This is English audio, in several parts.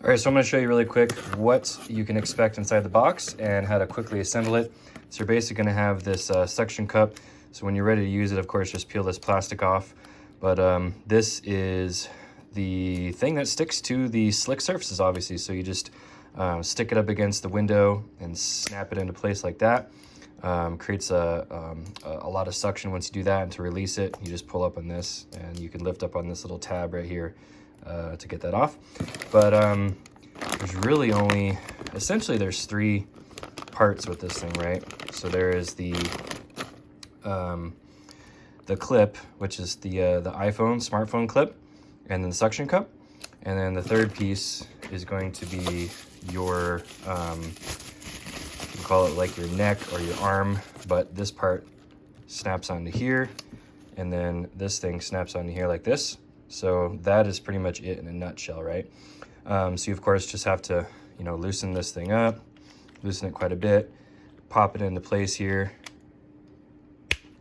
All right, so I'm going to show you really quick what you can expect inside the box and how to quickly assemble it. So you're basically going to have this suction cup. So when you're ready to use it, of course, just peel this plastic off. But this is the thing that sticks to the slick surfaces, obviously. So you just stick it up against the window and snap it into place like that. Creates a lot of suction once you do that, and to release it, you just pull up on this, and you can lift up on this little tab right here to get that off. But there's really only, essentially there's three parts with this thing, right? So there is the clip, which is the smartphone clip, and then the suction cup. And then the third piece is going to be your, you can call it like your neck or your arm, but this part snaps onto here, and then this thing snaps onto here like this. So that is pretty much it in a nutshell, right? So you of course just have to, loosen this thing up, loosen it quite a bit, pop it into place here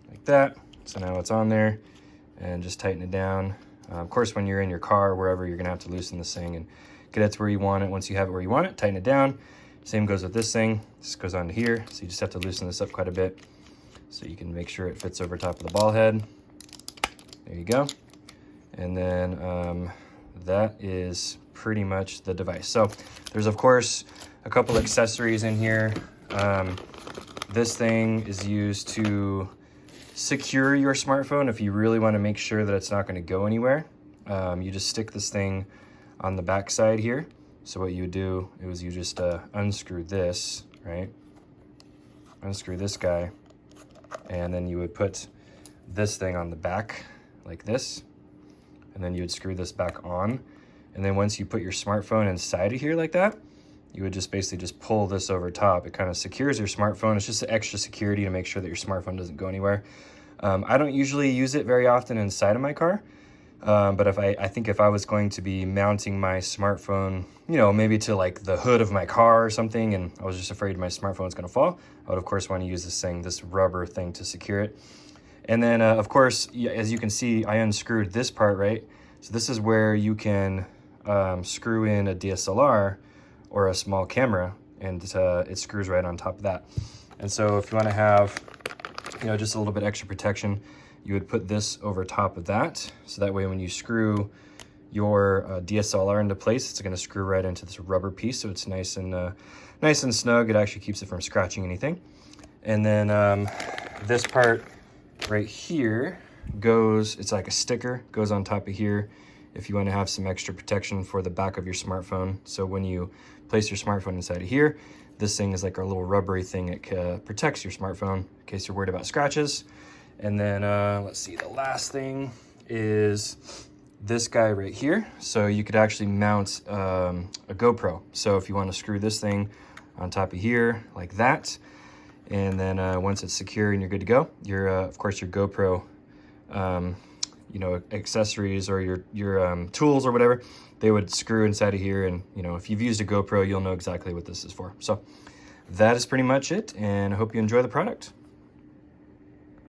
like that. So now it's on there, and just tighten it down. Of course, when you're in your car or wherever, you're gonna have to loosen this thing and get it to where you want it. Once you have it where you want it, tighten it down. Same goes with this thing. This goes onto here, so you just have to loosen this up quite a bit so you can make sure it fits over top of the ball head. There you go. And then that is pretty much the device. So there's of course a couple accessories in here. This thing is used to secure your smartphone if you really want to make sure that it's not going to go anywhere. You just stick this thing on the back side here. So what you would do is you just unscrew this, right? Unscrew this guy, and then you would put this thing on the back like this, and then you would screw this back on. And then once you put your smartphone inside of here like that, you would just basically just pull this over top. It kind of secures your smartphone. It's just extra security to make sure that your smartphone doesn't go anywhere. I don't usually use it very often inside of my car, but I think if I was going to be mounting my smartphone, maybe to like the hood of my car or something, and I was just afraid my smartphone was going to fall, I would of course want to use this rubber thing to secure it. And then of course, as you can see, I unscrewed this part, right? So this is where you can screw in a DSLR or a small camera, and it screws right on top of that. And so if you want to have, just a little bit extra protection, you would put this over top of that. So that way when you screw your DSLR into place, it's going to screw right into this rubber piece. So it's nice and snug. It actually keeps it from scratching anything. And then this part right here it's like a sticker, goes on top of here if you want to have some extra protection for the back of your smartphone. So when you place your smartphone inside of here, this thing is like a little rubbery thing. It protects your smartphone in case you're worried about scratches. And then let's see, the last thing is this guy right here. So you could actually mount a GoPro. So if you want to screw this thing on top of here like that, and then once it's secure and you're good to go, of course your GoPro accessories or your tools or whatever, they would screw inside of here. And if you've used a GoPro, you'll know exactly what this is for. So that is pretty much it, and I hope you enjoy the product.